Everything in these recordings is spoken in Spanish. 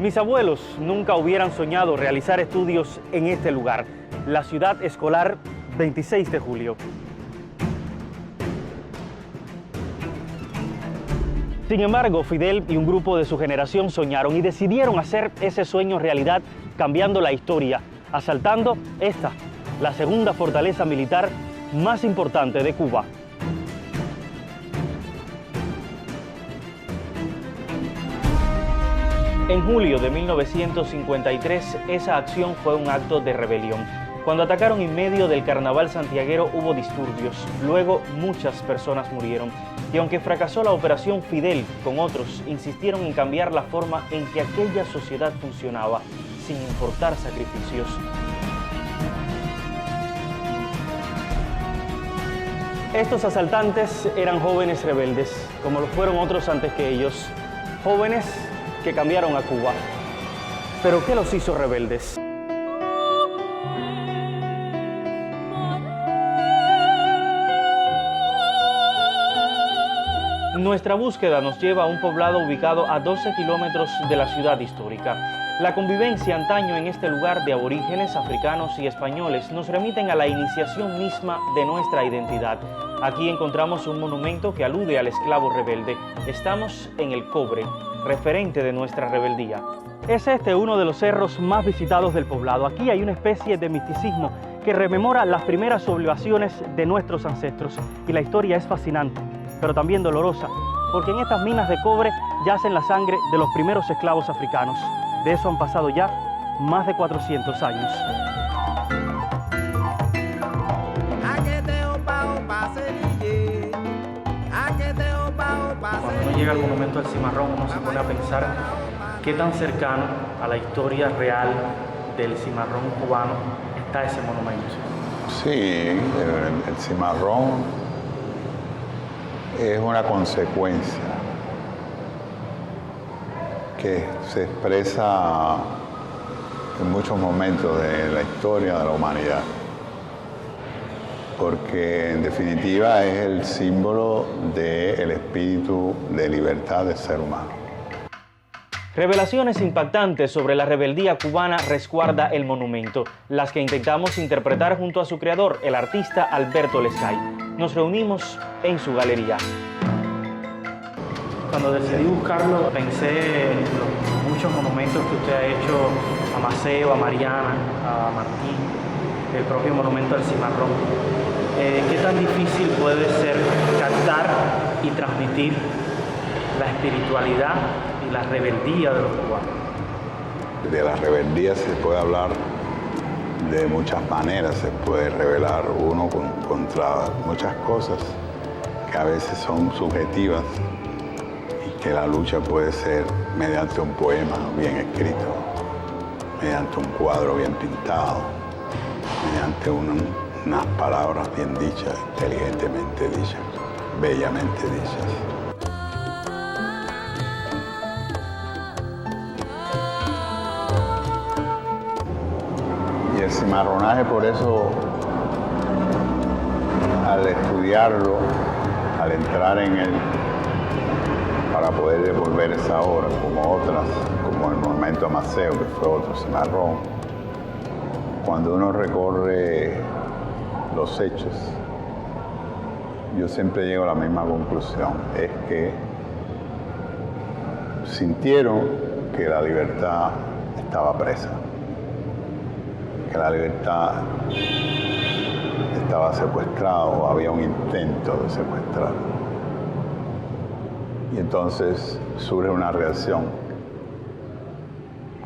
Mis abuelos nunca hubieran soñado realizar estudios en este lugar, la ciudad escolar 26 de julio. Sin embargo, Fidel y un grupo de su generación soñaron y decidieron hacer ese sueño realidad, cambiando la historia, asaltando esta, la segunda fortaleza militar más importante de Cuba. En julio de 1953, esa acción fue un acto de rebelión. Cuando atacaron en medio del carnaval santiaguero hubo disturbios, luego muchas personas murieron. Y aunque fracasó la operación, Fidel con otros insistieron en cambiar la forma en que aquella sociedad funcionaba, sin importar sacrificios. Estos asaltantes eran jóvenes rebeldes, como lo fueron otros antes que ellos, jóvenes que cambiaron a Cuba. ¿Pero qué los hizo rebeldes? Nuestra búsqueda nos lleva a un poblado ubicado a 12 kilómetros de la ciudad histórica. La convivencia antaño en este lugar de aborígenes, africanos y españoles nos remiten a la iniciación misma de nuestra identidad. Aquí encontramos un monumento que alude al esclavo rebelde. Estamos en El Cobre, referente de nuestra rebeldía. Es este uno de los cerros más visitados del poblado. Aquí hay una especie de misticismo que rememora las primeras sublevaciones de nuestros ancestros. Y la historia es fascinante, pero también dolorosa, porque en estas minas de cobre yacen la sangre de los primeros esclavos africanos. De eso han pasado ya más de 400 años. Cuando uno llega al monumento del Cimarrón, uno se pone a pensar qué tan cercano a la historia real del cimarrón cubano está ese monumento. Sí, el cimarrón es una consecuencia que se expresa en muchos momentos de la historia de la humanidad, porque en definitiva es el símbolo del espíritu de libertad del ser humano. Revelaciones impactantes sobre la rebeldía cubana resguarda el monumento, las que intentamos interpretar junto a su creador, el artista Alberto Lescay. Nos reunimos en su galería. Cuando decidí buscarlo, pensé en los muchos monumentos que usted ha hecho a Maceo, a Mariana, a Martín, el propio monumento al Cimarrón. ¿Qué tan difícil puede ser captar y transmitir la espiritualidad y la rebeldía de los cubanos? De la rebeldía se puede hablar de muchas maneras. Se puede rebelar uno contra muchas cosas que a veces son subjetivas y que la lucha puede ser mediante un poema bien escrito, mediante un cuadro bien pintado, mediante unas palabras bien dichas, inteligentemente dichas, bellamente dichas. Y el cimarronaje, por eso, al estudiarlo, al entrar en él, para poder devolver esa obra, como otras, como el monumento a Maceo, que fue otro cimarrón, cuando uno recorre los hechos, yo siempre llego a la misma conclusión, es que sintieron que la libertad estaba presa, que la libertad estaba secuestrada o había un intento de secuestrar. Y entonces surge una reacción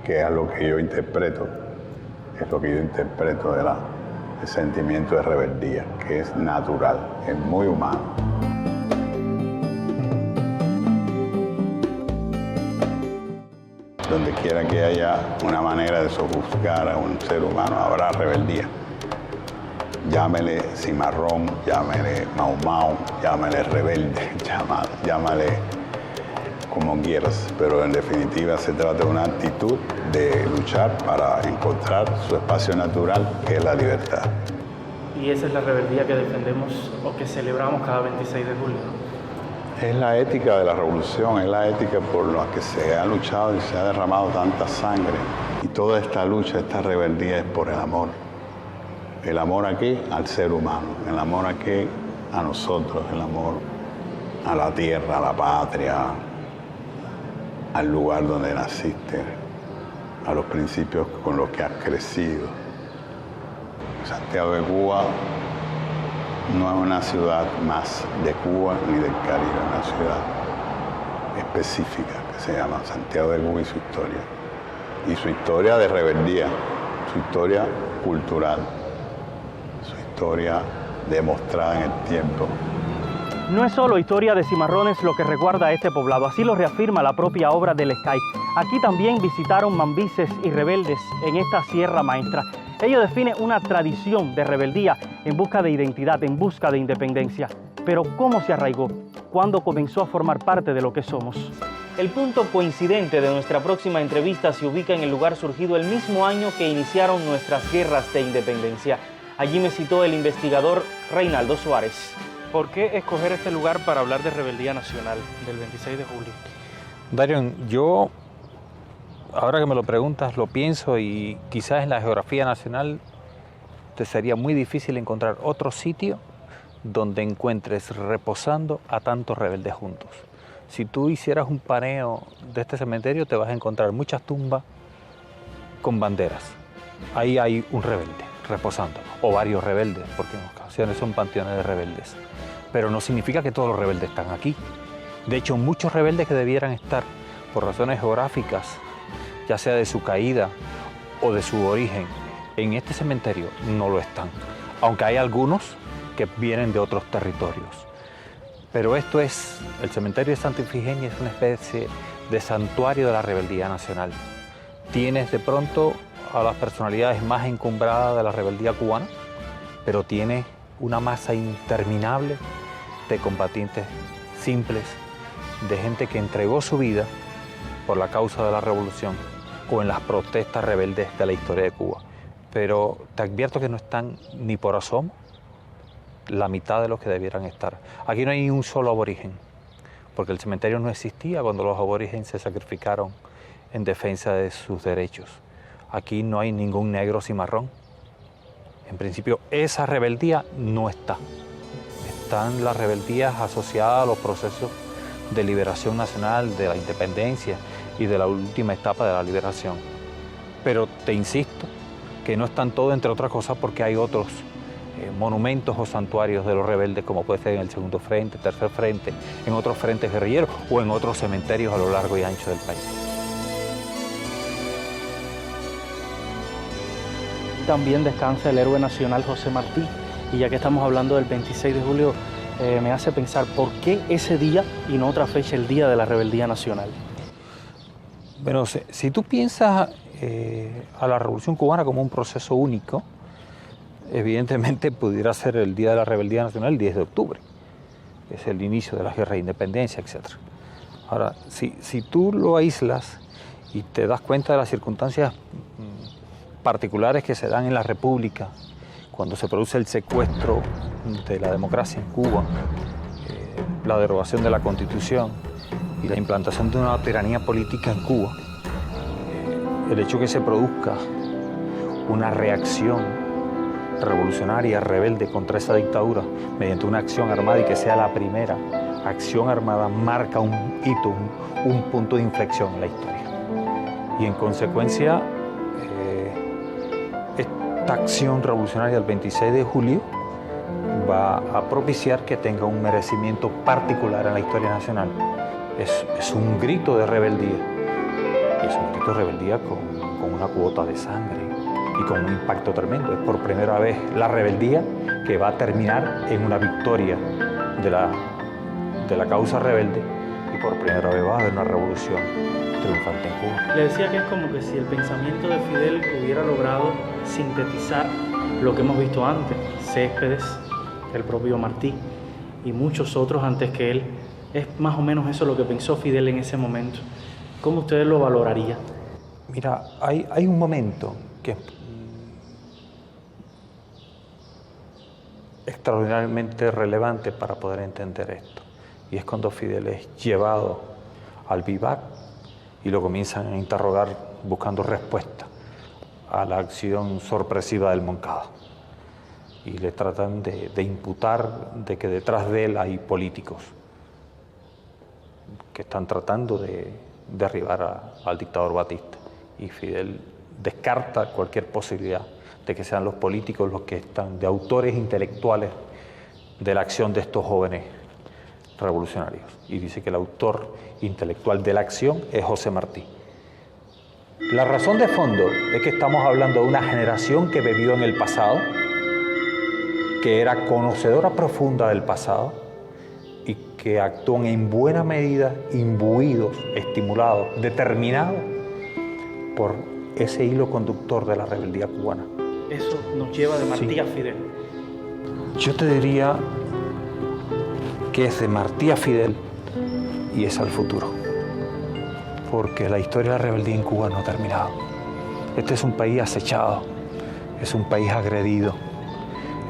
que es lo que yo interpreto, es lo que yo interpreto del sentimiento de rebeldía, que es natural, es muy humano. Donde quiera que haya una manera de sojuzgar a un ser humano, habrá rebeldía. Llámele cimarrón, llámele mau mau, llámele rebelde, llámale como quieras, pero en definitiva se trata de una actitud de luchar para encontrar su espacio natural, que es la libertad. Y esa es la rebeldía que defendemos o que celebramos cada 26 de julio. Es la ética de la revolución, es la ética por la que se ha luchado y se ha derramado tanta sangre. Y toda esta lucha, esta rebeldía es por el amor. El amor aquí al ser humano, el amor aquí a nosotros, el amor a la tierra, a la patria, al lugar donde naciste, a los principios con los que has crecido. Santiago de Cuba no es una ciudad más de Cuba ni del Caribe, es una ciudad específica que se llama Santiago de Cuba y su historia. Y su historia de rebeldía, su historia cultural, su historia demostrada en el tiempo. No es solo historia de cimarrones lo que recuerda a este poblado, así lo reafirma la propia obra del Sky. Aquí también visitaron mambises y rebeldes en esta Sierra Maestra. Ello define una tradición de rebeldía en busca de identidad, en busca de independencia. Pero ¿cómo se arraigó? ¿Cuándo comenzó a formar parte de lo que somos? El punto coincidente de nuestra próxima entrevista se ubica en el lugar surgido el mismo año que iniciaron nuestras guerras de independencia. Allí me citó el investigador Reinaldo Suárez. ¿Por qué escoger este lugar para hablar de rebeldía nacional del 26 de julio? Darion, yo, ahora que me lo preguntas, lo pienso y quizás en la geografía nacional te sería muy difícil encontrar otro sitio donde encuentres reposando a tantos rebeldes juntos. Si tú hicieras un paneo de este cementerio, te vas a encontrar muchas tumbas con banderas. Ahí hay un rebelde reposando, o varios rebeldes, porque en ocasiones son panteones de rebeldes. Pero no significa que todos los rebeldes están aquí. De hecho, muchos rebeldes que debieran estar por razones geográficas, ya sea de su caída o de su origen, en este cementerio no lo están. Aunque hay algunos que vienen de otros territorios. Pero esto es, el cementerio de Santa Ifigenia es una especie de santuario de la rebeldía nacional. Tienes de pronto a las personalidades más encumbradas de la rebeldía cubana, pero tiene una masa interminable de combatientes simples, de gente que entregó su vida por la causa de la revolución o en las protestas rebeldes de la historia de Cuba. Pero te advierto que no están ni por asomo la mitad de los que debieran estar. Aquí no hay ni un solo aborigen, porque el cementerio no existía cuando los aborígenes se sacrificaron en defensa de sus derechos. Aquí no hay ningún negro cimarrón. En principio, esa rebeldía no está. Están las rebeldías asociadas a los procesos de liberación nacional, de la independencia y de la última etapa de la liberación. Pero te insisto que no están todos, entre otras cosas, porque hay otros monumentos o santuarios de los rebeldes, como puede ser en el segundo frente, tercer frente, en otros frentes guerrilleros o en otros cementerios a lo largo y ancho del país. También descansa el héroe nacional José Martí, y ya que estamos hablando del 26 de julio, me hace pensar por qué ese día y no otra fecha, el Día de la Rebeldía Nacional. Bueno, si tú piensas a la Revolución Cubana como un proceso único, evidentemente pudiera ser el Día de la Rebeldía Nacional el 10 de octubre, que es el inicio de la guerra de independencia, etc. Ahora, si tú lo aíslas y te das cuenta de las circunstancias particulares que se dan en la República, cuando se produce el secuestro de la democracia en Cuba, la derogación de la Constitución y la implantación de una tiranía política en Cuba, el hecho que se produzca una reacción revolucionaria, rebelde contra esa dictadura mediante una acción armada y que sea la primera acción armada marca un hito, un punto de inflexión en la historia. Y en consecuencia, esta acción revolucionaria del 26 de julio va a propiciar que tenga un merecimiento particular en la historia nacional. Es un grito de rebeldía, y es un grito de rebeldía con una cuota de sangre y con un impacto tremendo. Es por primera vez la rebeldía que va a terminar en una victoria de la causa rebelde, y por primera vez va a haber una revolución triunfante en Cuba. Le decía que es como que si el pensamiento de Fidel hubiera logrado sintetizar lo que hemos visto antes, Céspedes, el propio Martí y muchos otros antes que él. Es más o menos eso lo que pensó Fidel en ese momento. ¿Cómo usted lo valoraría? Mira, hay un momento que es extraordinariamente relevante para poder entender esto. y es cuando Fidel es llevado al vivac y lo comienzan a interrogar buscando respuesta a la acción sorpresiva del Moncada. Y le tratan de imputar de que detrás de él hay políticos que están tratando de derribar al dictador Batista. Y Fidel descarta cualquier posibilidad de que sean los políticos los que están, de autores intelectuales de la acción de estos jóvenes revolucionarios. Y dice que el autor intelectual de la acción es José Martí. La razón de fondo es que estamos hablando de una generación que vivió en el pasado, que era conocedora profunda del pasado y que actúan en buena medida imbuidos, estimulados, determinados por ese hilo conductor de la rebeldía cubana. Eso nos lleva de Martí a Fidel. Yo te diría que es de Martí a Fidel y es al futuro, porque la historia de la rebeldía en Cuba no ha terminado. Este es un país acechado, es un país agredido,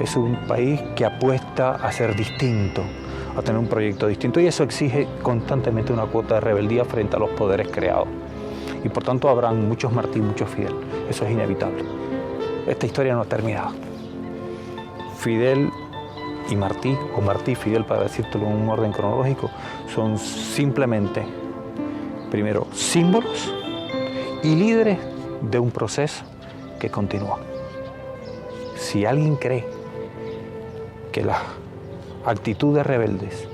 es un país que apuesta a ser distinto, a tener un proyecto distinto, y eso exige constantemente una cuota de rebeldía frente a los poderes creados. Y por tanto habrán muchos Martí, muchos Fidel. Eso es inevitable. Esta historia no ha terminado. Fidel y Martí, o Martí y Fidel, para decírtelo en un orden cronológico, son simplemente, primero, símbolos y líderes de un proceso que continúa. Si alguien cree que las actitudes rebeldes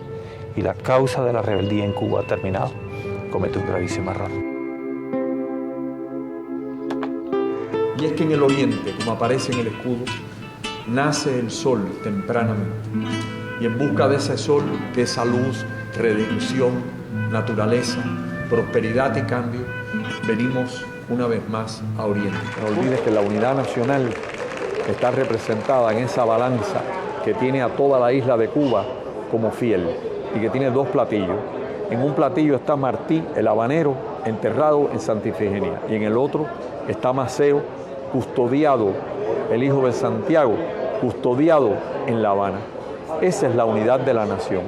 y la causa de la rebeldía en Cuba ha terminado, comete un gravísimo error. Y es que en el oriente, como aparece en el escudo, nace el sol tempranamente. Y en busca de ese sol, de esa luz, redención, naturaleza, prosperidad y cambio, venimos una vez más a Oriente. No olvides que la unidad nacional está representada en esa balanza que tiene a toda la isla de Cuba como fiel y que tiene dos platillos. En un platillo está Martí, el habanero, enterrado en Santa Ifigenia, y en el otro está Maceo, custodiado, el hijo de Santiago, custodiado en La Habana. Esa es la unidad de la nación.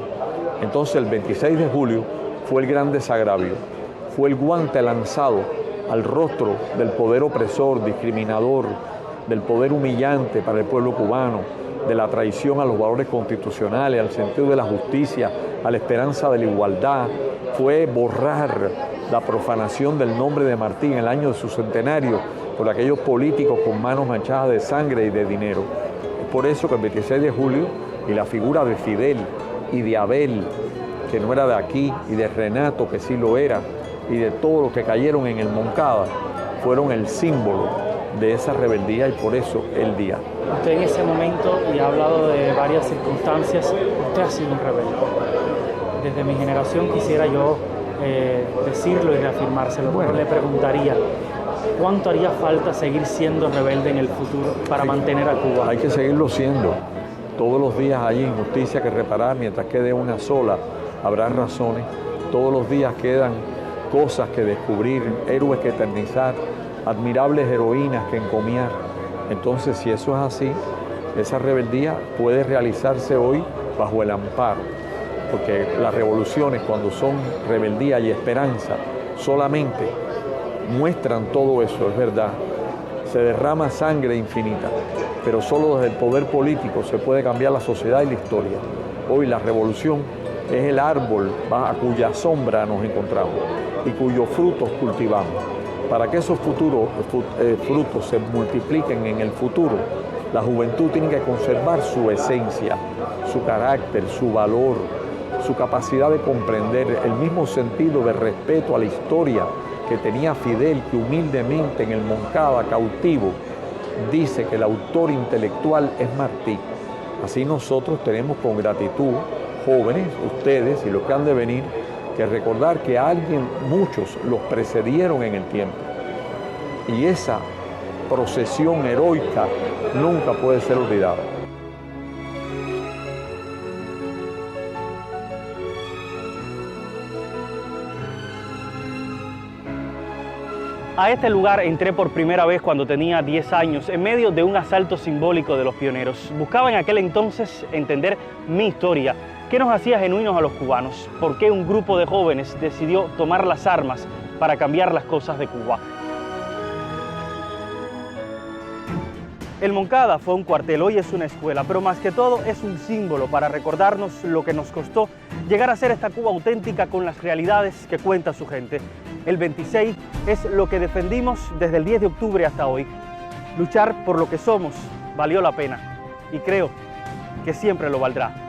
Entonces el 26 de julio fue el gran desagravio, fue el guante lanzado al rostro del poder opresor, discriminador, del poder humillante para el pueblo cubano, de la traición a los valores constitucionales, al sentido de la justicia, a la esperanza de la igualdad. Fue borrar la profanación del nombre de Martí en el año de su centenario por aquellos políticos con manos manchadas de sangre y de dinero. Es por eso que el 26 de julio y la figura de Fidel y de Abel, que no era de aquí, y de Renato, que sí lo era, y de todos los que cayeron en el Moncada, fueron el símbolo de esa rebeldía, y por eso el día. Usted en ese momento, y ha hablado de varias circunstancias, usted ha sido un rebelde. Desde mi generación quisiera yo decirlo y reafirmárselo, pero le preguntaría, ¿cuánto haría falta seguir siendo rebelde en el futuro para mantener a Cuba? Hay que seguirlo siendo. Todos los días hay injusticia que reparar, mientras quede una sola, habrá razones. Todos los días quedan cosas que descubrir, héroes que eternizar, admirables heroínas que encomiar. Entonces, si eso es así, esa rebeldía puede realizarse hoy bajo el amparo, porque las revoluciones, cuando son rebeldía y esperanza, solamente muestran todo eso, es verdad. Se derrama sangre infinita, pero solo desde el poder político se puede cambiar la sociedad y la historia. Hoy la revolución es el árbol a cuya sombra nos encontramos y cuyos frutos cultivamos. Para que esos frutos se multipliquen en el futuro, la juventud tiene que conservar su esencia, su carácter, su valor, su capacidad de comprender, el mismo sentido de respeto a la historia que tenía Fidel, que humildemente en el Moncada, cautivo, dice que el autor intelectual es Martí. Así nosotros tenemos con gratitud, jóvenes, ustedes y los que han de venir, que recordar que muchos los precedieron en el tiempo. Y esa procesión heroica nunca puede ser olvidada. A este lugar entré por primera vez cuando tenía 10 años, en medio de un asalto simbólico de los pioneros. Buscaba en aquel entonces entender mi historia. ¿Qué nos hacía genuinos a los cubanos? ¿Por qué un grupo de jóvenes decidió tomar las armas para cambiar las cosas de Cuba? El Moncada fue un cuartel, hoy es una escuela, pero más que todo es un símbolo para recordarnos lo que nos costó llegar a ser esta Cuba auténtica con las realidades que cuenta su gente. El 26 es lo que defendimos desde el 10 de octubre hasta hoy. Luchar por lo que somos valió la pena y creo que siempre lo valdrá.